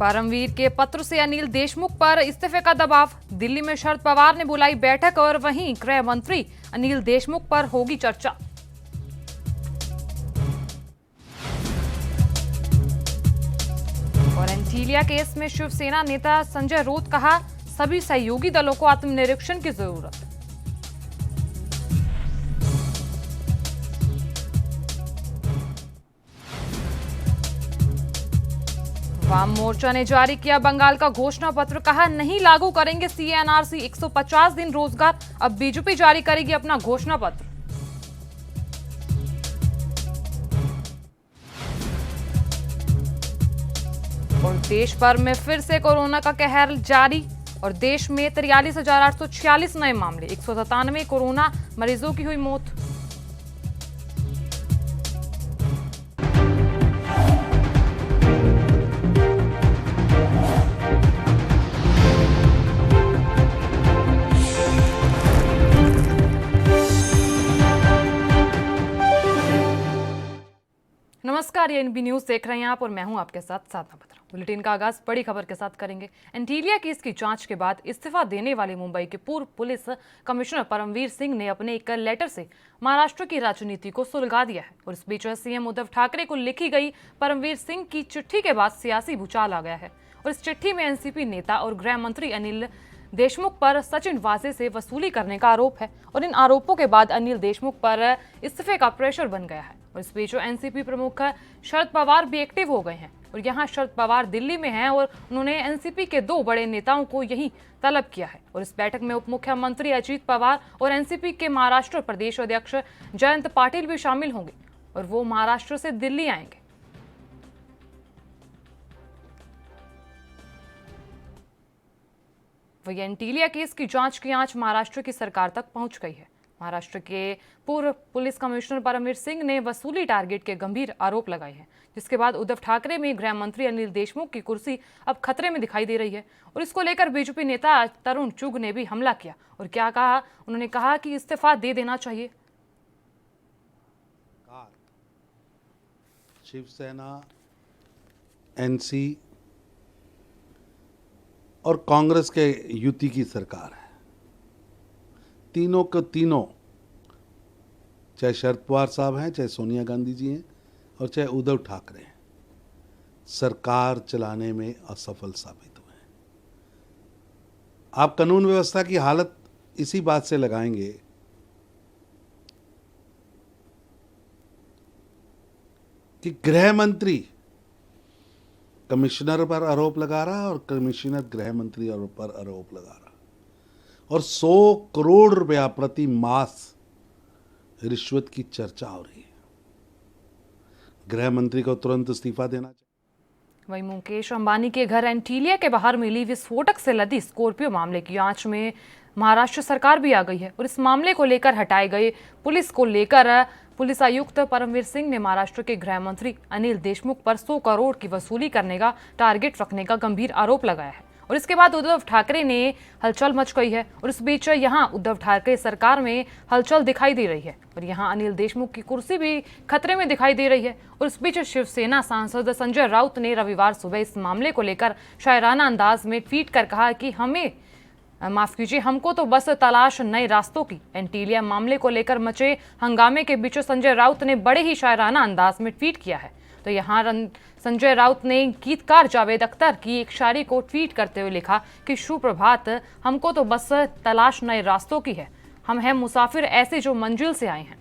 परमवीर के पत्र से अनिल देशमुख पर इस्तीफे का दबाव। दिल्ली में शरद पवार ने बुलाई बैठक और वहीं गृह मंत्री अनिल देशमुख पर होगी चर्चा। और एंटीलिया केस में शिवसेना नेता संजय राउत कहा, सभी सहयोगी दलों को आत्मनिरीक्षण की जरूरत। वाम मोर्चा ने जारी किया बंगाल का घोषणा पत्र, कहा नहीं लागू करेंगे सीएनआरसी, 150 दिन रोजगार। अब बीजेपी जारी करेगी अपना घोषणा पत्र। और देश भर में फिर से कोरोना का कहर जारी और देश में 43,846 नए मामले, 197 कोरोना मरीजों की हुई मौत। नमस्कार, ये एनबी न्यूज देख रहे हैं आप और मैं हूं आपके साथ साधना बत्रा। बुलेटिन का आगाज बड़ी खबर के साथ करेंगे। एंटीलिया केस की जांच के बाद इस्तीफा देने वाले मुंबई के पूर्व पुलिस कमिश्नर परमवीर सिंह ने अपने एक लेटर से महाराष्ट्र की राजनीति को सुलगा दिया है। और इस बीच सीएम उद्धव ठाकरे को लिखी गई परमवीर सिंह की चिट्ठी के बाद सियासी भूचाल आ गया है। और इस चिट्ठी में एनसीपी नेता और गृह मंत्री अनिल देशमुख पर सचिन वाजे से वसूली करने का आरोप है। और इन आरोपों के बाद अनिल देशमुख पर इस्तीफे का प्रेशर बन गया है। और इस बीच एनसीपी प्रमुख शरद पवार भी एक्टिव हो गए हैं। और यहाँ शरद पवार दिल्ली में हैं और उन्होंने एनसीपी के 2 बड़े नेताओं को यही तलब किया है। और इस बैठक में उप मुख्यमंत्री अजीत पवार और एनसीपी के महाराष्ट्र प्रदेश अध्यक्ष जयंत पाटिल भी शामिल होंगे और वो महाराष्ट्र से दिल्ली आएंगे। वही एंटीलिया केस की जांच की आंच महाराष्ट्र की सरकार तक पहुंच गई है। महाराष्ट्र के पूर्व पुलिस कमिश्नर परमवीर सिंह ने वसूली टारगेट के गंभीर आरोप लगाए हैं, जिसके बाद उद्धव ठाकरे में गृह मंत्री अनिल देशमुख की कुर्सी अब खतरे में दिखाई दे रही है। और इसको लेकर बीजेपी नेता तरुण चुग ने भी हमला किया। और क्या कहा, उन्होंने कहा कि इस्तीफा दे देना चाहिए। शिवसेना, एनसी और कांग्रेस के युति की सरकार है। तीनों को तीनों, चाहे शरद पवार साहब हैं, चाहे सोनिया गांधी जी हैं और चाहे उद्धव ठाकरे हैं, सरकार चलाने में असफल साबित हुए हैं। आप कानून व्यवस्था की हालत इसी बात से लगाएंगे कि गृह मंत्री कमिश्नर पर आरोप लगा रहा है और कमिश्नर गृह मंत्री पर आरोप लगा रहा है और 100 करोड़ रुपया प्रति मास रिश्वत की चर्चा हो रही है। गृह मंत्री को तुरंत इस्तीफा देना चाहिए। वहीं मुकेश अंबानी के घर एंटीलिया के बाहर मिली विस्फोटक से लदी स्कॉर्पियो मामले की जांच में महाराष्ट्र सरकार भी आ गई है। और इस मामले को लेकर हटाए गए पुलिस को लेकर पुलिस आयुक्त परमवीर सिंह ने महाराष्ट्र के गृह मंत्री अनिल देशमुख पर 100 करोड़ की वसूली करने का टारगेट रखने का गंभीर आरोप लगाया है। और इसके बाद उद्धव ठाकरे ने हलचल मच गई है। और इस बीच यहां उद्धव ठाकरे सरकार में हलचल दिखाई दे रही है और यहां अनिल देशमुख की कुर्सी भी खतरे में दिखाई दे रही है। और इस बीच शिवसेना सांसद संजय राउत ने रविवार सुबह इस मामले को लेकर शायराना अंदाज में ट्वीट कर कहा कि माफ कीजिए, हमको तो बस तलाश नए रास्तों की। एंटीलिया मामले को लेकर मचे हंगामे के बीच संजय राउत ने बड़े ही शायराना अंदाज में ट्वीट किया है। तो यहाँ संजय राउत ने गीतकार जावेद अख्तर की एक शायरी को ट्वीट करते हुए लिखा कि सुप्रभात, हमको तो बस तलाश नए रास्तों की है, हम हैं मुसाफिर ऐसे जो मंजिल से आए हैं।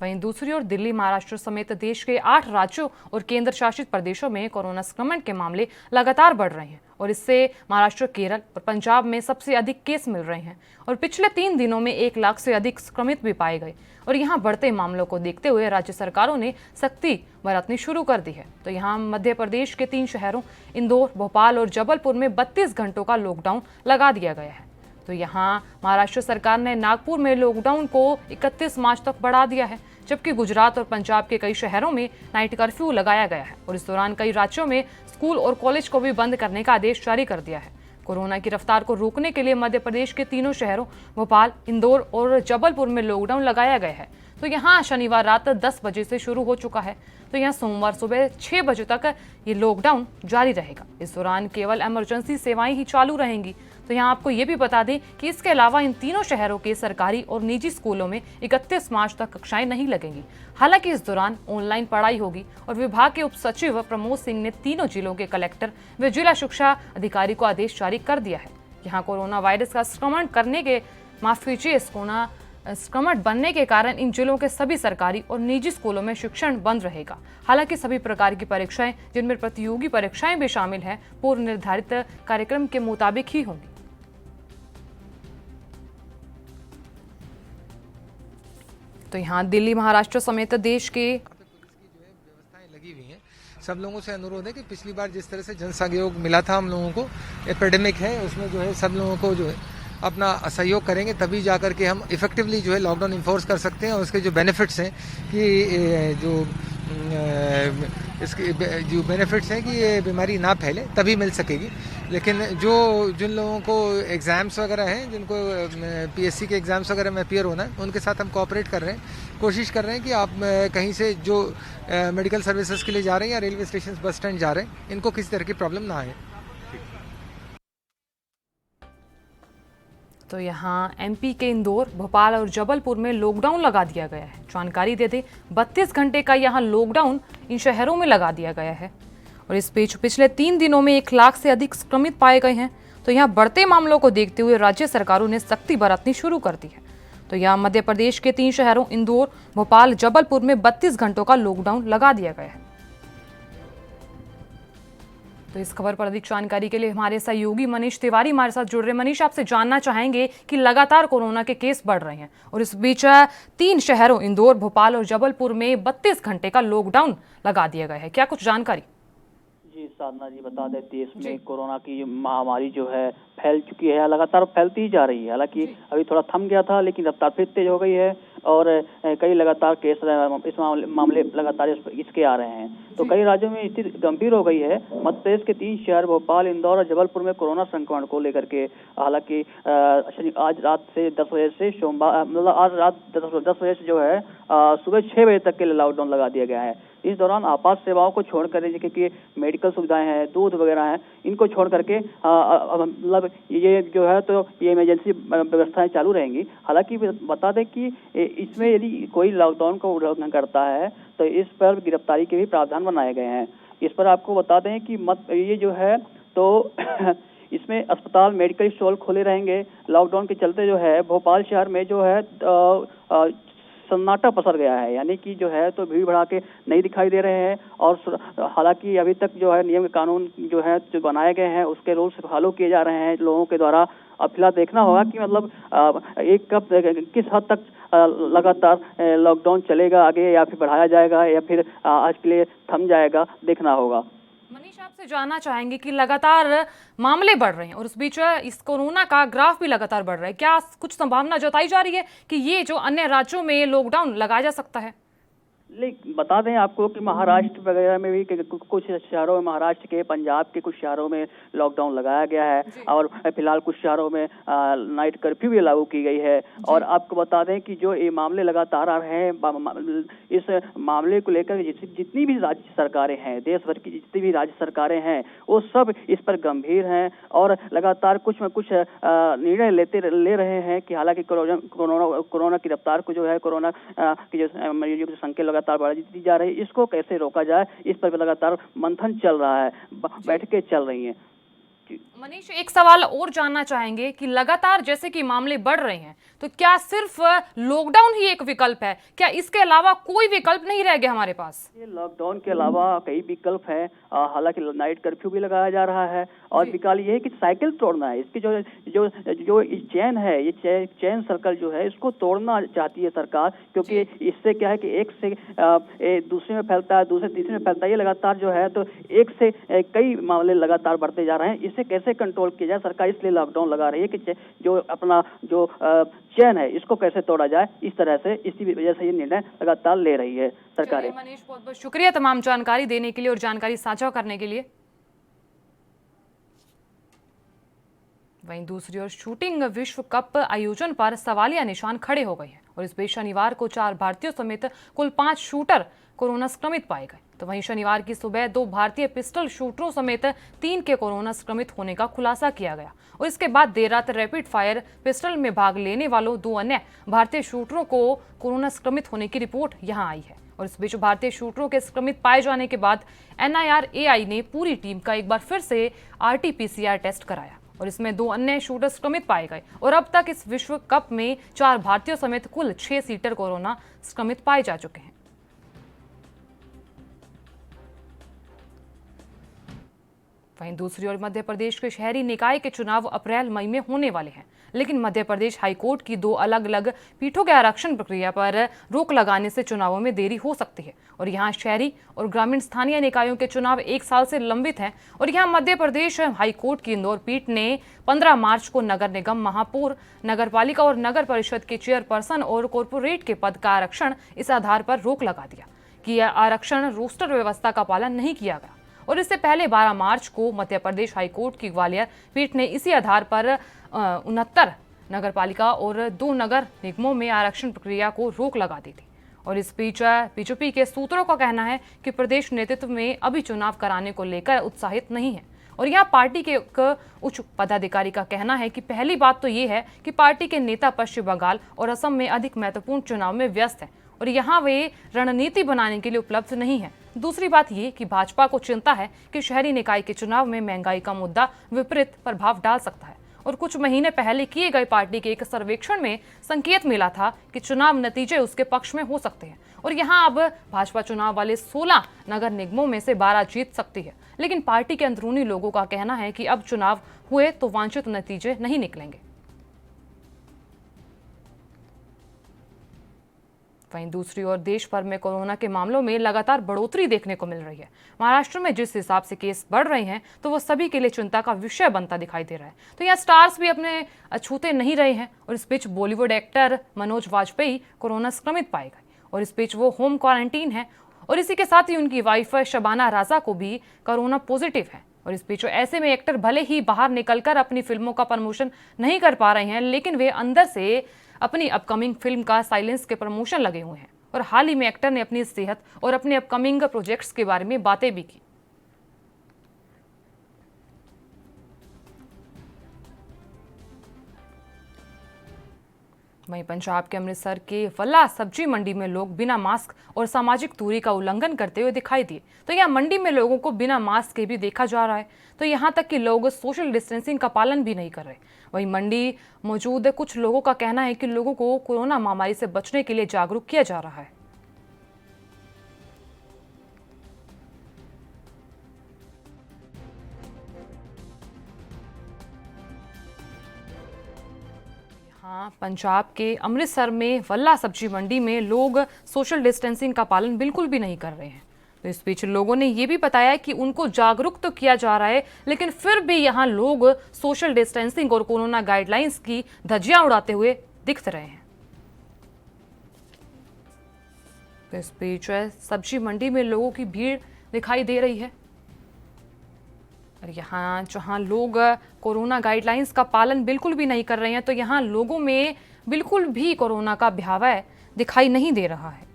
वहीं दूसरी ओर दिल्ली, महाराष्ट्र समेत देश के 8 राज्यों और केंद्र शासित प्रदेशों में कोरोना संक्रमण के मामले लगातार बढ़ रहे हैं। और इससे महाराष्ट्र, केरल और पंजाब में सबसे अधिक केस मिल रहे हैं। और पिछले 3 दिनों में 1 लाख से अधिक संक्रमित भी पाए गए। और यहाँ बढ़ते मामलों को देखते हुए राज्य सरकारों ने सख्ती बरतनी शुरू कर दी है। तो यहाँ मध्य प्रदेश के 3 शहरों इंदौर, भोपाल और जबलपुर में 32 घंटों का लॉकडाउन लगा दिया गया है। तो यहाँ महाराष्ट्र सरकार ने नागपुर में लॉकडाउन को 31 मार्च तक बढ़ा दिया है, जबकि गुजरात और पंजाब के कई शहरों में नाइट कर्फ्यू लगाया गया है। और इस दौरान कई राज्यों में स्कूल और कॉलेज को भी बंद करने का आदेश जारी कर दिया है। कोरोना की रफ्तार को रोकने के लिए मध्य प्रदेश के तीनों शहरों भोपाल, इंदौर और जबलपुर में लॉकडाउन लगाया गया है। तो यहाँ शनिवार रात 10 बजे से शुरू हो चुका है, तो यहाँ सोमवार सुबह 6 बजे तक ये लॉकडाउन जारी रहेगा। इस दौरान केवल इमरजेंसी सेवाएं ही चालू रहेंगी। तो यहाँ आपको ये भी बता दें कि इसके अलावा इन तीनों शहरों के सरकारी और निजी स्कूलों में 31 मार्च तक कक्षाएं नहीं लगेंगी। हालांकि इस दौरान ऑनलाइन पढ़ाई होगी और विभाग के उप सचिव प्रमोद सिंह ने तीनों जिलों के कलेक्टर व जिला शिक्षा अधिकारी को आदेश जारी कर दिया है। यहाँ कोरोना वायरस का संक्रमण बनने के कारण इन जिलों के सभी सरकारी और निजी स्कूलों में शिक्षण बंद रहेगा। हालांकि सभी प्रकार की परीक्षाएं, जिनमें प्रतियोगी परीक्षाएं भी शामिल हैं, पूर्व निर्धारित कार्यक्रम के मुताबिक ही होंगी। तो यहाँ दिल्ली, महाराष्ट्र समेत देश के व्यवस्थाएं लगी हुई हैं। सब लोगों से अनुरोध है कि पिछली बार जिस तरह से जन सहयोग मिला था हम लोगों को, एपिडेमिक है उसमें जो है सब लोगों को जो है अपना सहयोग करेंगे, तभी जाकर के हम इफेक्टिवली जो है लॉकडाउन इन्फोर्स कर सकते हैं। और उसके जो बेनिफिट्स हैं कि इसके जो बेनिफिट्स हैं कि ये बीमारी ना फैले तभी मिल सकेगी। लेकिन जिन लोगों को एग्ज़ाम्स वगैरह हैं, जिनको पीएससी के एग्ज़ाम्स वगैरह में अपीयर होना है, उनके साथ हम कोऑपरेट कर रहे हैं, कोशिश कर रहे हैं कि आप कहीं से जो मेडिकल सर्विसेज के लिए जा रहे हैं या रेलवे स्टेशन, बस स्टैंड जा रहे हैं, इनको किसी तरह की प्रॉब्लम ना आए। तो यहाँ एमपी के इंदौर, भोपाल और जबलपुर में लॉकडाउन लगा दिया गया है। जानकारी दे दें, 32 घंटे का यहाँ लॉकडाउन इन शहरों में लगा दिया गया है। और इस बीच पिछले 3 दिनों में 1 लाख से अधिक संक्रमित पाए गए हैं। तो यहाँ बढ़ते मामलों को देखते हुए राज्य सरकारों ने सख्ती बरतनी शुरू कर दी है। तो यहाँ मध्य प्रदेश के 3 शहरों इंदौर, भोपाल, जबलपुर में 32 घंटों का लॉकडाउन लगा दिया गया है। तो इस खबर पर अधिक जानकारी के लिए हमारे सहयोगी मनीष तिवारी हमारे साथ जुड़ रहे हैं। मनीष, आपसे जानना चाहेंगे कि लगातार कोरोना के केस बढ़ रहे हैं और इस बीच 3 शहरों इंदौर, भोपाल और जबलपुर में 32 घंटे का लॉकडाउन लगा दिया गया है। क्या कुछ जानकारी? जी साधना जी, बता दें देश में कोरोना की महामारी जो है फैल चुकी है, लगातार फैलती ही जा रही है। हालांकि अभी थोड़ा थम गया था, लेकिन रफ्तार फिर तेज हो गई है और कई लगातार केस इस मामले लगातार इसके आ रहे हैं। तो कई राज्यों में स्थिति गंभीर हो गई है। मध्य प्रदेश के 3 शहर भोपाल, इंदौर और जबलपुर में कोरोना संक्रमण को लेकर के हालांकि आज रात से 10 बजे से सोमवार मतलब आज रात 10 बजे से जो है सुबह 6 बजे तक के लिए लॉकडाउन लगा दिया गया है। इस दौरान आपात सेवाओं को छोड़कर, जैसे कि मेडिकल सुविधाएं हैं, दूध वगैरह हैं, इनको छोड़ करके मतलब ये जो है तो ये इमरजेंसी व्यवस्थाएं चालू रहेंगी। हालांकि बता दें कि इसमें यदि कोई लॉकडाउन का उल्लंघन करता है तो इस पर गिरफ्तारी के भी प्रावधान बनाए गए हैं। इस पर आपको बता दें कि ये जो है तो इसमें अस्पताल, मेडिकल स्टोर खुले रहेंगे। लॉकडाउन के चलते जो है भोपाल शहर में जो है सन्नाटा पसर गया है, यानी कि जो है तो भीड़ भड़ाके नहीं दिखाई दे रहे हैं। और हालांकि अभी तक जो है नियम कानून जो है जो बनाए गए हैं उसके रूल्स फॉलो किए जा रहे हैं लोगों के द्वारा। अब फिलहाल देखना होगा कि मतलब किस हद तक लगातार लॉकडाउन चलेगा आगे, या फिर बढ़ाया जाएगा, या फिर आज के लिए थम जाएगा, देखना होगा। मनीष, आपसे जानना चाहेंगे कि लगातार मामले बढ़ रहे हैं और उस बीच इस कोरोना का ग्राफ भी लगातार बढ़ रहा है। क्या कुछ संभावना जताई जा रही है कि ये जो अन्य राज्यों में लॉकडाउन लगाया जा सकता है? लेकिन बता दें आपको कि महाराष्ट्र वगैरह में भी कुछ शहरों में, महाराष्ट्र के, पंजाब के कुछ शहरों में लॉकडाउन लगाया गया है और फिलहाल कुछ शहरों में नाइट कर्फ्यू भी लागू की गई है। और आपको बता दें कि जो ये मामले लगातार आ रहे हैं, इस मामले को लेकर जितनी भी राज्य सरकारें हैं, देश भर की जितनी भी राज्य सरकारें हैं, वो सब इस पर गंभीर हैं और लगातार कुछ न कुछ निर्णय ले रहे हैं कि हालांकि कोरोना की रफ्तार को जो है, कोरोना की जो मरीजों की संख्या लगातार बढ़ती जा रही है, इसको कैसे रोका जाए, इस पर लगातार मंथन चल रहा है, बैठकें चल रही हैं। मनीष, एक सवाल और जानना चाहेंगे कि लगातार जैसे कि मामले बढ़ रहे हैं, तो क्या सिर्फ लॉकडाउन ही एक विकल्प है? क्या इसके अलावा कोई विकल्प नहीं रह गया हमारे पास? ये लॉकडाउन के अलावा कई विकल्प हैं। हालांकि नाइट कर्फ्यू भी लगाया जा रहा है और विकल्प ये है कि साइकिल तोड़ना है। इसकी जो चेन है, ये चेन सर्कल जो है, इसको तोड़ना चाहती है सरकार, क्योंकि इससे क्या है कि एक से दूसरे में फैलता है, दूसरे तीसरे में फैलता है। ये लगातार जो है तो एक से कई मामले लगातार बढ़ते जा रहे हैं। इसे कैसे कंट्रोल किया जाए, सरकार इसलिए लॉकडाउन लगा रही है कि जो अपना जो चैन है इसको कैसे तोड़ा जाए। इस तरह से, इसी वजह से ये निर्णय लगातार ले रही है सरकारें। मनीष, बहुत बहुत शुक्रिया तमाम जानकारी देने के लिए और जानकारी साझा करने के लिए। वहीं दूसरी ओर शूटिंग विश्व कप आयोजन पर सवालिया निशान खड़े हो गए हैं और इस बीच शनिवार को 4 भारतीयों समेत कुल 5 शूटर कोरोना संक्रमित पाए गए। तो वहीं शनिवार की सुबह 2 भारतीय पिस्टल शूटरों समेत 3 के कोरोना संक्रमित होने का खुलासा किया गया और इसके बाद देर रात रैपिड फायर पिस्टल में भाग लेने वालों 2 अन्य भारतीय शूटरों को कोरोना संक्रमित होने की रिपोर्ट यहां आई है। और इस बीच भारतीय शूटरों के संक्रमित पाए जाने के बाद NIRAI ने पूरी टीम का एक बार फिर से RT-PCR टेस्ट कराया और इसमें 2 अन्य शूटर संक्रमित पाए गए और अब तक इस विश्व कप में 4 भारतीयों समेत कुल 6 शूटर कोरोना संक्रमित पाए जा चुके हैं। वहीं दूसरी ओर मध्य प्रदेश के शहरी निकाय के चुनाव अप्रैल मई में होने वाले हैं, लेकिन मध्य प्रदेश हाईकोर्ट की 2 अलग अलग पीठों के आरक्षण प्रक्रिया पर रोक लगाने से चुनावों में देरी हो सकती है और यहां शहरी और ग्रामीण स्थानीय निकायों के चुनाव 1 साल से लंबित हैं और यहां मध्य प्रदेश हाईकोर्ट की इंदौर पीठ ने 15 मार्च को नगर निगम, महापौर, नगर पालिका और नगर परिषद के चेयरपर्सन और कॉर्पोरेट के पद का आरक्षण इस आधार पर रोक लगा दिया कि यह आरक्षण रोस्टर व्यवस्था का पालन नहीं किया गया। और इससे पहले 12 मार्च को मध्य प्रदेश हाईकोर्ट की ग्वालियर पीठ ने इसी आधार पर 69 नगर पालिका और 2 नगर निगमों में आरक्षण प्रक्रिया को रोक लगा दी थी। और इस बीच बीजेपी के सूत्रों का कहना है कि प्रदेश नेतृत्व में अभी चुनाव कराने को लेकर उत्साहित नहीं है और यहाँ पार्टी के एक उच्च पदाधिकारी का कहना है कि पहली बात तो ये है कि पार्टी के नेता पश्चिम बंगाल और असम में अधिक महत्वपूर्ण चुनाव में व्यस्त है और यहाँ वे रणनीति बनाने के लिए उपलब्ध नहीं है। दूसरी बात ये कि भाजपा को चिंता है कि शहरी निकाय के चुनाव में महंगाई का मुद्दा विपरीत प्रभाव डाल सकता है और कुछ महीने पहले किए गए पार्टी के एक सर्वेक्षण में संकेत मिला था कि चुनाव नतीजे उसके पक्ष में हो सकते हैं और यहां अब भाजपा चुनाव वाले 16 नगर निगमों में से 12 जीत सकती है, लेकिन पार्टी के अंदरूनी लोगों का कहना है कि अब चुनाव हुए तो वांछित नतीजे नहीं निकलेंगे। वहीं दूसरी ओर देश भर में कोरोना के मामलों में लगातार बढ़ोतरी देखने को मिल रही है। महाराष्ट्र में जिस हिसाब से केस बढ़ रहे हैं तो वो सभी के लिए चिंता का विषय बनता दिखाई दे रहा है। तो यहाँ स्टार्स भी अपने छूते नहीं रहे हैं और इस बीच बॉलीवुड एक्टर मनोज वाजपेयी कोरोना संक्रमित पाए गए और इस बीच वो होम क्वारंटीन है और इसी के साथ ही उनकी वाइफ शबाना राजा को भी कोरोना पॉजिटिव है। और इस बीच ऐसे में एक्टर भले ही बाहर निकलकर अपनी फिल्मों का प्रमोशन नहीं कर पा रहे हैं, लेकिन वे अंदर से अपनी अपकमिंग फिल्म का साइलेंस के प्रमोशन लगे हुए हैं और हाल ही में एक्टर ने अपनी सेहत और अपने अपकमिंग प्रोजेक्ट्स के बारे में बातें भी की। वहीं पंजाब के अमृतसर के वल्ला सब्जी मंडी में लोग बिना मास्क और सामाजिक दूरी का उल्लंघन करते हुए दिखाई दिए। तो यहाँ मंडी में लोगों को बिना मास्क के भी देखा जा रहा है, तो यहाँ तक कि लोग सोशल डिस्टेंसिंग का पालन भी नहीं कर रहे। वहीं मंडी मौजूद कुछ लोगों का कहना है कि लोगों को कोरोना महामारी से बचने के लिए जागरूक किया जा रहा है। हाँ, पंजाब के अमृतसर में वल्ला सब्जी मंडी में लोग सोशल डिस्टेंसिंग का पालन बिल्कुल भी नहीं कर रहे हैं। तो इस बीच लोगों ने ये भी बताया कि उनको जागरूक तो किया जा रहा है, लेकिन फिर भी यहाँ लोग सोशल डिस्टेंसिंग और कोरोना गाइडलाइंस की धज्जियां उड़ाते हुए दिख रहे हैं। तो इस बीच सब्जी मंडी में लोगों की भीड़ दिखाई दे रही है और यहाँ जहाँ लोग कोरोना गाइडलाइंस का पालन बिल्कुल भी नहीं कर रहे हैं, तो यहाँ लोगों में बिल्कुल भी कोरोना का भयावह दिखाई नहीं दे रहा है।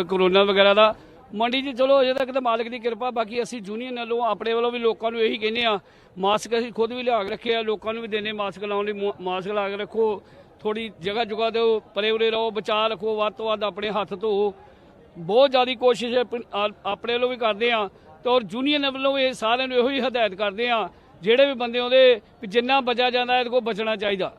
कोरोना वगैरह ਦਾ ਮੰਡੀ 'ਚ ਚਲੋ ਅਜੇ ਤੱਕ ਤਾਂ ਮਾਲਕ ਦੀ ਕਿਰਪਾ, ਬਾਕੀ ਅਸੀਂ ਯੂਨੀਅਨ ਵੱਲੋਂ ਆਪਣੇ ਵੱਲੋਂ ਵੀ ਲੋਕਾਂ ਨੂੰ ਇਹੀ ਕਹਿੰਦੇ ਆ, ਮਾਸਕ ਅਸੀਂ ਖੁਦ ਵੀ ਲਿਆ ਕੇ ਰੱਖੇ ਆ, ਲੋਕਾਂ ਨੂੰ ਵੀ ਦੇਣੇ ਮਾਸਕ ਲਾਉਣ ਲਈ, ਮਾਸਕ ਲਾ ਕੇ ਰੱਖੋ, ਥੋੜੀ ਜਗ੍ਹਾ ਜੁਗਾ ਦਿਓ, ਪਰੇ ਉਰੇ ਰਹੋ, ਬਚਾਅ ਰੱਖੋ, ਵੱਧ ਤੋਂ ਵੱਧ ਆਪਣੇ ਹੱਥ ਧੋਵੋ। ਬਹੁਤ ਜ਼ਿਆਦਾ ਕੋਸ਼ਿਸ਼ ਆਪਣੇ ਵੱਲੋਂ ਵੀ ਕਰਦੇ ਆ ਤੇ ਔਰ ਯੂਨੀਅਨ ਵੱਲੋਂ ਵੀ ਸਾਰਿਆਂ ਨੂੰ ਇਹੋ ਹੀ ਹਦਾਇਤ ਕਰਦੇ ਆ, ਜਿਹੜੇ ਵੀ ਬੰਦੇ ਆਉਂਦੇ ਵੀ ਜਿੰਨਾ ਬਚਿਆ ਜਾਂਦਾ ਇਹਦੇ ਕੋਲ ਬਚਣਾ ਚਾਹੀਦਾ।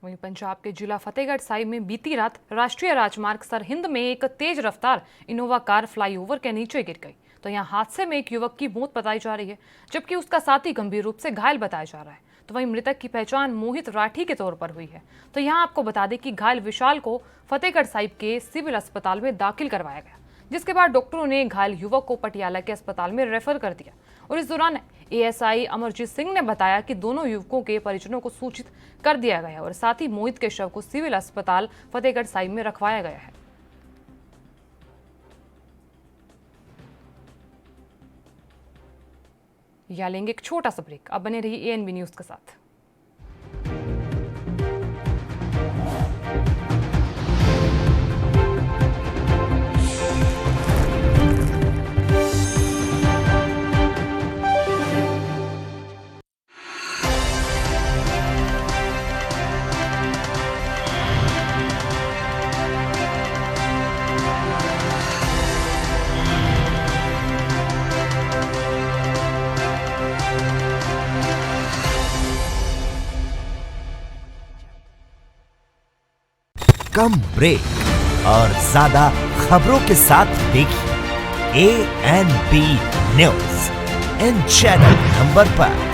वहीं पंजाब के जिला फतेहगढ़ साहिब में बीती रात राष्ट्रीय राजमार्ग सरहिंद में एक तेज रफ्तार इनोवा कार फ्लाईओवर के नीचे गिर गई। तो यहाँ हादसे में एक युवक की मौत बताई जा रही है, जबकि उसका साथी गंभीर रूप से घायल बताया जा रहा है। तो वहीं मृतक की पहचान मोहित राठी के तौर पर हुई है। तो यहाँ आपको बता दें कि घायल विशाल को फतेहगढ़ साहिब के सिविल अस्पताल में दाखिल करवाया गया, जिसके बाद डॉक्टरों ने घायल युवक को पटियाला के अस्पताल में रेफर कर दिया। और इस दौरान एएसआई अमरजीत सिंह ने बताया कि दोनों युवकों के परिजनों को सूचित कर दिया गया और साथ ही मोहित के शव को सिविल अस्पताल फतेहगढ़ साहिब में रखवाया गया है। या लेंगे एक छोटा सा ब्रेक। अब बने रहिए ANB न्यूज के साथ। कम ब्रेक और ज्यादा खबरों के साथ देखिए ANB news in channel number पर।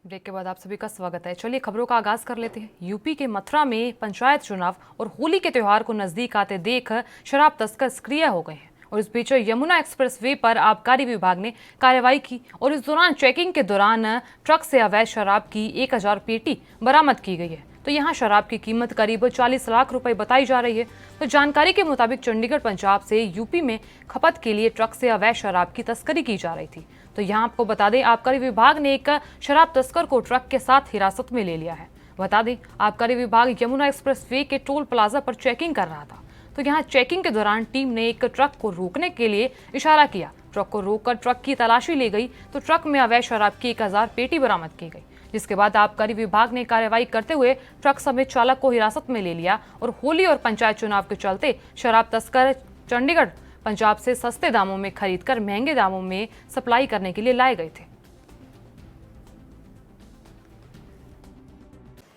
ब्रेक के बाद आप सभी का स्वागत है। चलिए खबरों का आगाज कर लेते हैं। यूपी के मथुरा में पंचायत चुनाव और होली के त्योहार को नजदीक आते देख शराब तस्कर सक्रिय हो गए हैं और इस बीच यमुना एक्सप्रेसवे पर आबकारी विभाग ने कार्रवाई की और इस दौरान चेकिंग के दौरान ट्रक से अवैध शराब की 1000 पेटी बरामद की गई है। तो यहाँ शराब की कीमत करीब 40 लाख रुपए बताई जा रही है। तो जानकारी के मुताबिक चंडीगढ़ पंजाब से यूपी में खपत के लिए ट्रक से अवैध शराब की तस्करी की जा रही थी। तो यहाँ आपको बता दें, आबकारी विभाग ने एक शराब तस्कर को ट्रक के साथ हिरासत में ले लिया है। बता दें, आबकारी विभाग यमुना एक्सप्रेसवे के टोल प्लाजा पर चेकिंग कर रहा था। तो यहाँ चेकिंग के दौरान टीम ने एक ट्रक को रोकने के लिए इशारा किया। ट्रक को रोककर ट्रक की तलाशी ली गई तो ट्रक में अवैध शराब की 1000 पेटी बरामद की गई, जिसके बाद आबकारी विभाग ने कार्रवाई करते हुए ट्रक समेत चालक को हिरासत में ले लिया और होली और पंचायत चुनाव के चलते शराब तस्कर चंडीगढ़ पंजाब से सस्ते दामों में खरीदकर महंगे दामों में सप्लाई करने के लिए लाए गए थे।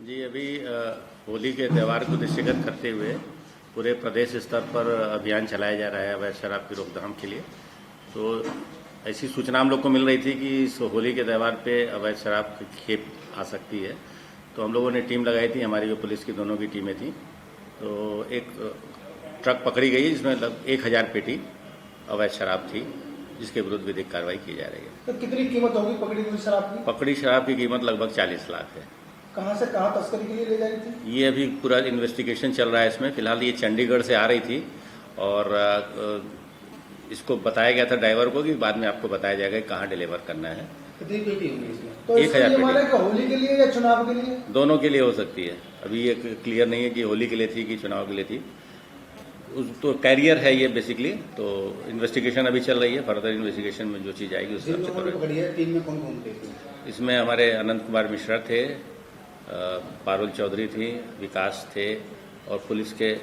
जी, अभी होली के त्यौहार को दृष्टिगत करते हुए पूरे प्रदेश स्तर पर अभियान चलाया जा रहा है अवैध शराब की रोकथाम के लिए। तो ऐसी सूचना हम लोग को मिल रही थी कि इस होली के त्यौहार पे अवैध शराब की खेप आ सकती है। तो हम लोगों ने टीम लगाई थी, हमारी जो पुलिस की दोनों की टीमें थी। तो एक ट्रक पकड़ी गई जिसमें लगभग 1000 पेटी अवैध शराब थी, जिसके विरुद्ध विधिक कार्रवाई की जा रही है। तो कितनी कीमत होगी पकड़ी हुई शराब की? पकड़ी शराब की कीमत लगभग 40 लाख है। कहाँ से कहाँ तस्करी के लिए ले जा रही थी? ये अभी पूरा इन्वेस्टिगेशन चल रहा है इसमें। फिलहाल ये चंडीगढ़ से आ रही थी और इसको बताया गया था ड्राइवर को कि बाद में आपको बताया जाएगा कि कहाँ डिलीवर करना है। कितनी पेटी होगी इसमें? तो 1000 पेटी। होली के लिए या चुनाव के लिए? दोनों के लिए हो सकती है। अभी ये क्लियर नहीं है कि होली के लिए थी कि चुनाव के लिए थी। तो कैरियर है ये बेसिकली। तो इन्वेस्टिगेशन अभी चल रही है। फर्दर इन्वेस्टिगेशन में जो चीज़ आएगी उस हिसाब से करेंगे। टीम में कौन कौन थे? इसमें हमारे अनंत कुमार मिश्रा थे, पारुल चौधरी थी, विकास थे और पुलिस के।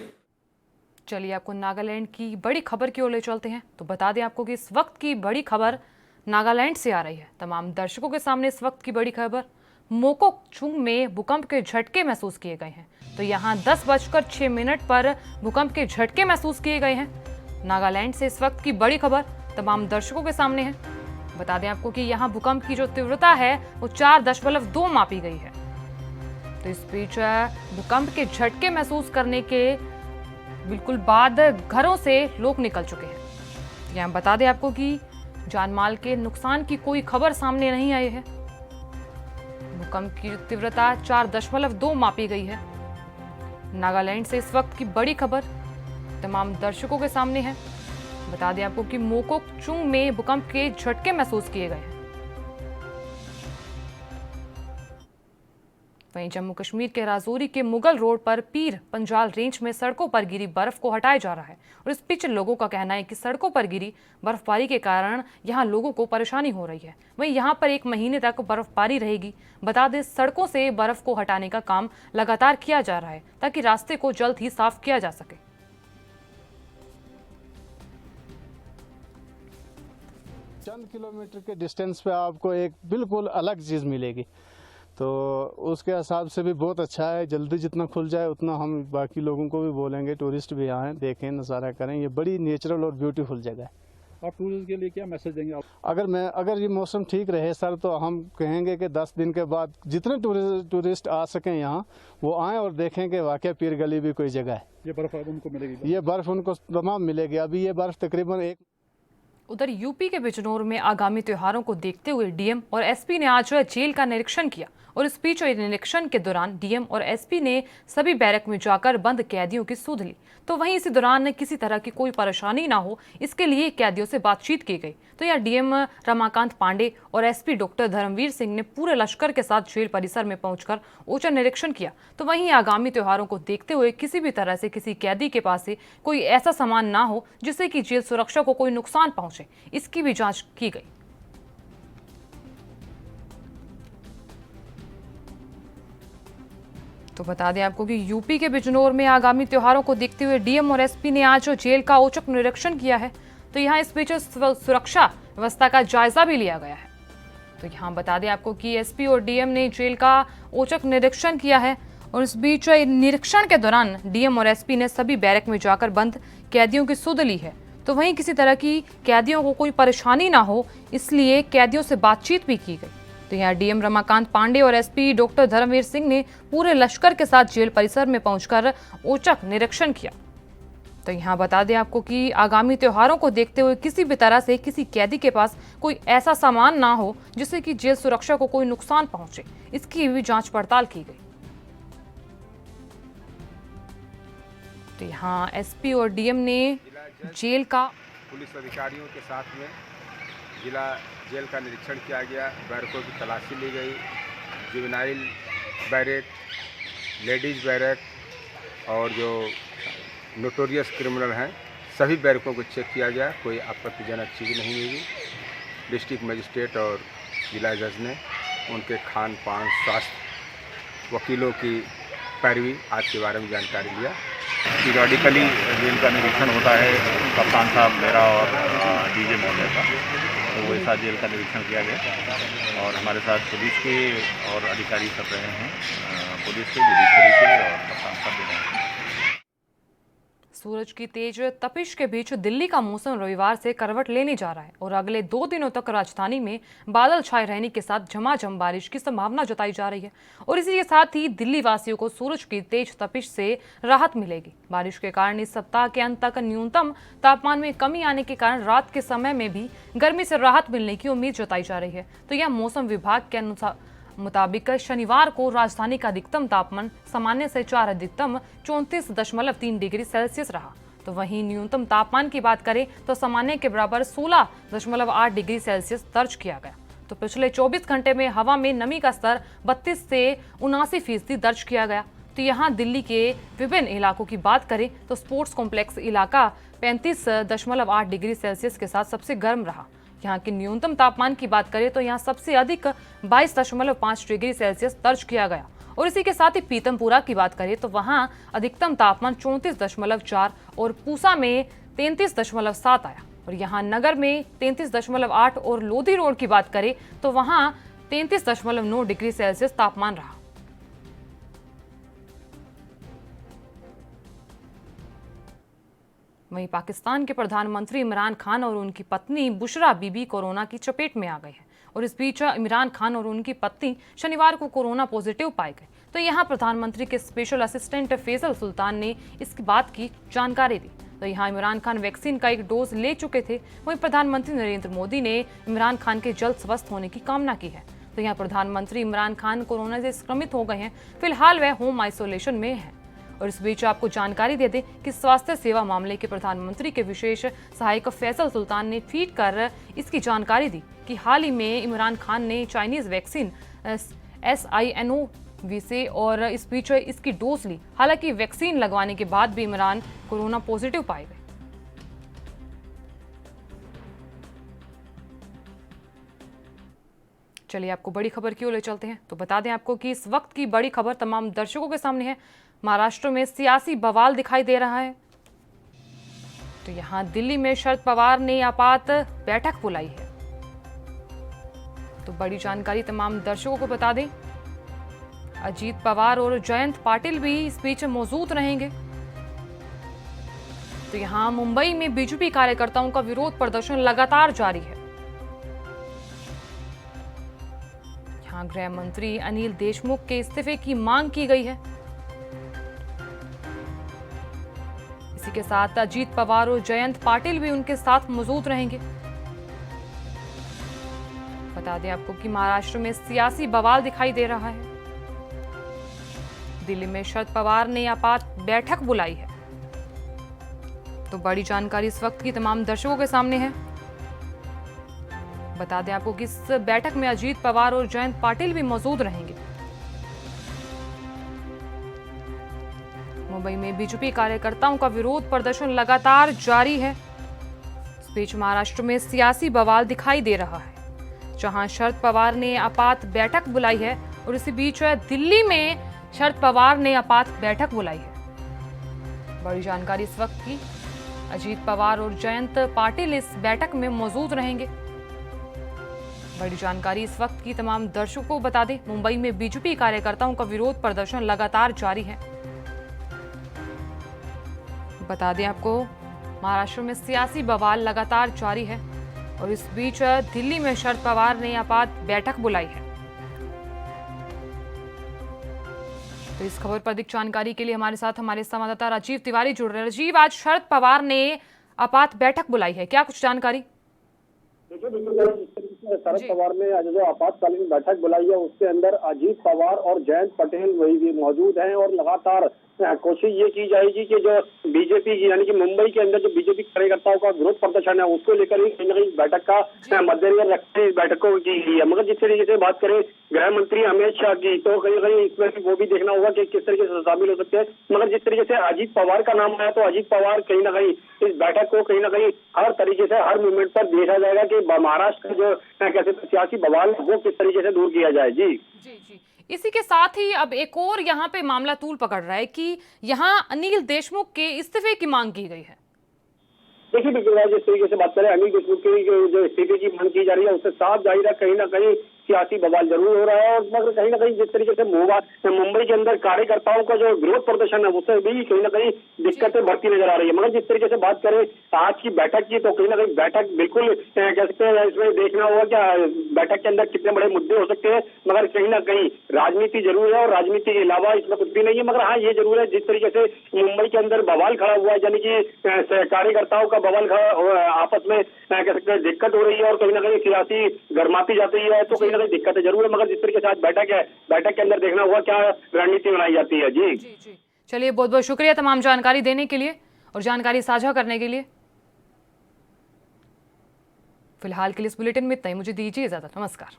चलिए आपको नागालैंड की बड़ी खबर की ओर ले चलते हैं। तो बता दें आपको कि इस वक्त की बड़ी खबर नागालैंड से आ रही है। तमाम दर्शकों के सामने इस वक्त की बड़ी खबर, मोकोकचुंग में भूकंप के झटके महसूस किए गए हैं। तो यहाँ 10:06 पर भूकंप के झटके महसूस किए गए हैं। नागालैंड से इस वक्त की बड़ी खबर तमाम दर्शकों के सामने है। बता दें आपको कि यहाँ भूकंप की जो तीव्रता है वो 4.2 मापी गई है। तो इस बीच भूकंप के झटके महसूस करने के बिल्कुल बाद घरों से लोग निकल चुके हैं। यहाँ बता दें आपको कि जानमाल के नुकसान की कोई खबर सामने नहीं आई है। भूकंप की तीव्रता 4.2 मापी गई है। नागालैंड से इस वक्त की बड़ी खबर तमाम दर्शकों के सामने है। बता दें आपको कि मोकोकचुंग में भूकंप के झटके महसूस किए गए हैं। वहीं जम्मू कश्मीर के राजौरी के मुगल रोड पर पीर पंजाल रेंज में सड़कों पर गिरी बर्फ को हटाया जा रहा है और इस बीच लोगों का कहना है कि सड़कों पर गिरी बर्फबारी के कारण यहां लोगों को परेशानी हो रही है। वहीं यहां पर 1 महीने तक बर्फबारी रहेगी। बता दें, सड़कों से बर्फ को हटाने का काम लगातार किया जा रहा है ताकि रास्ते को जल्द ही साफ किया जा सके। चंद किलोमीटर के डिस्टेंस पे आपको एक बिल्कुल अलग चीज़ मिलेगी, तो उसके हिसाब से भी बहुत अच्छा है। जल्दी जितना खुल जाए उतना हम बाकी लोगों को भी बोलेंगे, टूरिस्ट भी आएँ, देखें, नज़ारा करें। ये बड़ी नेचुरल और ब्यूटीफुल जगह है। आप टूरिस्ट के लिए क्या मैसेज देंगे आप? अगर ये मौसम ठीक रहे सर, तो हम कहेंगे कि 10 दिन के बाद जितने टूरिस्ट आ सकें यहाँ, वो आएँ और देखें कि वाकई पीर गली भी कोई जगह है। ये बर्फ उनको मिलेगी? ये बर्फ उनको तमाम मिलेगी। अभी ये बर्फ तकरीबन एक। उधर यूपी के बिजनौर में आगामी त्योहारों को देखते हुए डीएम और एसपी ने आज जेल का निरीक्षण किया और इस बीच निरीक्षण के दौरान डीएम और एसपी ने सभी बैरक में जाकर बंद कैदियों की सुध ली। तो वहीं इसी दौरान किसी तरह की कोई परेशानी ना हो, इसके लिए कैदियों से बातचीत की गई। तो यह डीएम रमाकांत पांडे और एसपी डॉक्टर धर्मवीर सिंह ने पूरे लश्कर के साथ जेल परिसर में पहुंचकर औचक निरीक्षण किया। तो वहीं आगामी त्योहारों को देखते हुए किसी भी तरह से किसी कैदी के पास से कोई ऐसा सामान ना हो जिससे कि जेल सुरक्षा को कोई नुकसान पहुंचे, इसकी भी जांच की गई। तो बता दें आपको कि यूपी के बिजनौर में आगामी त्योहारों को देखते हुए डीएम और एसपी ने आज जेल का औचक निरीक्षण किया है। तो यहाँ इस बीच सुरक्षा व्यवस्था का जायजा भी लिया गया है। तो यहाँ बता दें आपको कि एसपी और डीएम ने जेल का औचक निरीक्षण किया है और इस बीच निरीक्षण के दौरान डीएम और एसपी ने सभी बैरक में जाकर बंद कैदियों की सुध ली है। तो वहीं किसी तरह की कैदियों को कोई परेशानी ना हो, इसलिए कैदियों से बातचीत भी की गई। तो यहाँ डीएम रमाकांत पांडे और एसपी डॉक्टर धर्मवीर सिंह ने पूरे लश्कर के साथ जेल परिसर में पहुंचकर औचक निरीक्षण किया। तो यहाँ बता दें आपको कि आगामी त्योहारों को देखते हुए किसी भी तरह से किसी कैदी के पास कोई ऐसा सामान ना हो जिससे कि जेल सुरक्षा को कोई नुकसान पहुंचे, इसकी भी जांच पड़ताल की गई। तो यहाँ एसपी और डीएम ने जेल का पुलिस अधिकारियों के साथ में जिला जेल का निरीक्षण किया गया। बैरकों की तलाशी ली गई। जुवेनाइल बैरक, लेडीज़ बैरक और जो नोटोरियस क्रिमिनल हैं, सभी बैरकों को चेक किया गया। कोई आपत्तिजनक चीज़ नहीं मिली। डिस्ट्रिक्ट मजिस्ट्रेट और जिला जज ने उनके खान पान, स्वास्थ्य, वकीलों की पैरवी आदि के बारे में जानकारी लिया। पीरियडिकली जेल का निरीक्षण होता है कप्तान साहब मेरा और डीजे महोदय का, तो वैसा जेल का निरीक्षण किया गया और हमारे साथ पुलिस के और अधिकारी सब रहे हैं, पुलिस के, जुडिशरी के और कप्तान साहब भी रहे हैं। सूरज की तेज तपिश के बीच दिल्ली का मौसम रविवार से करवट लेने जा रहा है और अगले 2 दिनों तक राजधानी में बादल छाए रहने के साथ झमाझम बारिश की संभावना जताई जा रही है और इसी के साथ ही दिल्ली वासियों को सूरज की तेज तपिश से राहत मिलेगी। बारिश के कारण इस सप्ताह के अंत तक न्यूनतम तापमान में कमी आने के कारण रात के समय में भी गर्मी से राहत मिलने की उम्मीद जताई जा रही है। तो यह मौसम विभाग के मुताबिक शनिवार को राजधानी का अधिकतम तापमान सामान्य से 4 अधिकतम 34.3 डिग्री सेल्सियस रहा। तो वहीं न्यूनतम तापमान की बात करें तो सामान्य के बराबर 16.8 डिग्री सेल्सियस दर्ज किया गया। तो पिछले 24 घंटे में हवा में नमी का स्तर 32 से 79% दर्ज किया गया। तो यहाँ दिल्ली के विभिन्न इलाकों की बात करें तो स्पोर्ट्स कॉम्प्लेक्स इलाका 35.8 डिग्री सेल्सियस के साथ सबसे गर्म रहा। यहाँ की न्यूनतम तापमान की बात करें तो यहाँ सबसे अधिक 22.5 डिग्री सेल्सियस दर्ज किया गया और इसी के साथ ही पीतमपुरा की बात करें तो वहाँ अधिकतम तापमान 34.4 और पूसा में 33.7 आया और यहाँ नगर में 33.8 और लोधी रोड की बात करें तो वहाँ 33.9 डिग्री सेल्सियस तापमान रहा। वहीं पाकिस्तान के प्रधानमंत्री इमरान खान और उनकी पत्नी बुशरा बीबी कोरोना की चपेट में आ गए हैं और इस बीच इमरान खान और उनकी पत्नी शनिवार को कोरोना पॉजिटिव पाए गए। तो यहाँ प्रधानमंत्री के स्पेशल असिस्टेंट फैसल सुल्तान ने इसकी बात की जानकारी दी। तो यहाँ इमरान खान वैक्सीन का एक डोज ले चुके थे। वहीं प्रधानमंत्री नरेंद्र मोदी ने इमरान खान के जल्द स्वस्थ होने की कामना की है। तो यहाँ प्रधानमंत्री इमरान खान कोरोना से संक्रमित हो गए हैं। फिलहाल वह होम आइसोलेशन में है। और इस बीच आपको जानकारी दे दें कि स्वास्थ्य सेवा मामले के प्रधानमंत्री के विशेष सहायक फैसल सुल्तान ने ट्वीट कर इसकी जानकारी दी कि हाल ही में इमरान खान ने चाइनीज वैक्सीन SINOV से और इस बीच इसकी डोज ली। हालांकि वैक्सीन लगवाने के बाद भी इमरान कोरोना पॉजिटिव पाए गए। चलिए आपको बड़ी खबर की ओर ले चलते हैं। तो बता दें आपको कि इस वक्त की बड़ी खबर तमाम दर्शकों के सामने है। महाराष्ट्र में सियासी बवाल दिखाई दे रहा है। तो यहाँ दिल्ली में शरद पवार ने आपात बैठक बुलाई है। तो बड़ी जानकारी तमाम दर्शकों को बता दें, अजीत पवार और जयंत पाटिल भी इस बीच मौजूद रहेंगे। तो यहाँ मुंबई में बीजेपी कार्यकर्ताओं का विरोध प्रदर्शन लगातार जारी है। यहाँ गृह मंत्री अनिल देशमुख के इस्तीफे की मांग की गई है। इसी के साथ अजीत पवार और जयंत पाटिल भी उनके साथ मौजूद रहेंगे। बता दें आपको कि महाराष्ट्र में सियासी बवाल दिखाई दे रहा है। दिल्ली में शरद पवार ने आपात बैठक बुलाई है। तो बड़ी जानकारी इस वक्त की तमाम दर्शकों के सामने है। बता दें आपको कि इस बैठक में अजीत पवार और जयंत पाटिल भी मौजूद रहेंगे। मुंबई में बीजेपी कार्यकर्ताओं का विरोध प्रदर्शन लगातार जारी है। इस बीच महाराष्ट्र में सियासी बवाल दिखाई दे रहा है, जहां शरद पवार ने आपात बैठक बुलाई है और इसी बीच दिल्ली में शरद पवार ने आपात बैठक बुलाई है। बड़ी जानकारी इस वक्त की, अजीत पवार और जयंत पाटिल इस बैठक में मौजूद रहेंगे। बड़ी जानकारी इस वक्त की तमाम दर्शकों को बता दें, मुंबई में बीजेपी कार्यकर्ताओं का विरोध प्रदर्शन लगातार जारी है। बता दें आपको, महाराष्ट्र में सियासी बवाल लगातार जारी है और इस बीच दिल्ली में शरद पवार ने आपात बैठक बुलाई है। तो इस खबर पर अधिक जानकारी के लिए हमारे साथ हमारे संवाददाता राजीव तिवारी जुड़ रहे हैं। राजीव, आज शरद पवार ने आपात बैठक बुलाई है, क्या कुछ जानकारी? देखिए, शरद पवार ने आज जो आपातकालीन बैठक बुलाई है उसके अंदर अजीत पवार और जयंत पटेल वही भी मौजूद हैं और लगातार कोशिश ये की जाएगी कि जो बीजेपी यानी कि मुंबई के अंदर जो बीजेपी कार्यकर्ताओं का विरोध प्रदर्शन है उसको लेकर ही कहीं ना कहीं बैठक का मद्देनजर रखते इस बैठकों की गई है। मगर जिस तरीके से बात करें गृह मंत्री अमित शाह की, तो कहीं ना कहीं इसमें वो भी देखना होगा कि किस तरीके से शामिल हो सकते हैं। मगर जिस तरीके से अजीत पवार का नाम आया तो अजीत पवार कहीं ना कहीं इस बैठक को कहीं ना कहीं हर तरीके से हर मूवमेंट पर देखा जाएगा कि महाराष्ट्र का जो कहते हैं सियासी बवाल वो किस तरीके से दूर किया जाए। जी जी। इसी के साथ ही अब एक और यहाँ पे मामला तूल पकड़ रहा है कि यहाँ अनिल देशमुख के इस्तीफे की मांग की गई है। देखिए बिल्कुल, जिस तरीके से बात करें अनिल देशमुख की जो इस्तीफे की मांग की जा रही है उससे साफ जाहिर है कहीं ना कहीं सियासी बवाल जरूर हो रहा है। और मगर कहीं ना कहीं जिस तरीके से मुंबई के अंदर कार्यकर्ताओं का जो विरोध प्रदर्शन है उससे भी कहीं ना कहीं दिक्कतें बढ़ती नजर आ रही है। मगर जिस तरीके से बात करें आज की बैठक की, तो कहीं ना कहीं बैठक बिल्कुल कह सकते हैं इसमें देखना होगा क्या बैठक के अंदर कितने बड़े मुद्दे हो सकते हैं। मगर कहीं ना कहीं राजनीति जरूर है और राजनीति के अलावा इसमें कुछ भी नहीं है। मगर हाँ ये जरूर है जिस तरीके से मुंबई के अंदर बवाल खड़ा हुआ है, यानी कि कार्यकर्ताओं का बवाल खड़ा आपस में कह सकते हैं दिक्कत हो रही है और कहीं ना कहीं सियासी गर्माती जाती है, तो कहीं ना कहीं दिक्कतें जरूर है। मगर जिस तरीके से आज बैठक है, बैठक के अंदर देखना होगा क्या रणनीति बनाई जाती है। जी चलिए, बहुत बहुत शुक्रिया तमाम जानकारी देने के लिए और जानकारी साझा करने के लिए। फिलहाल के लिए इस बुलेटिन में इतना ही, मुझे दीजिए इजाजत। नमस्कार।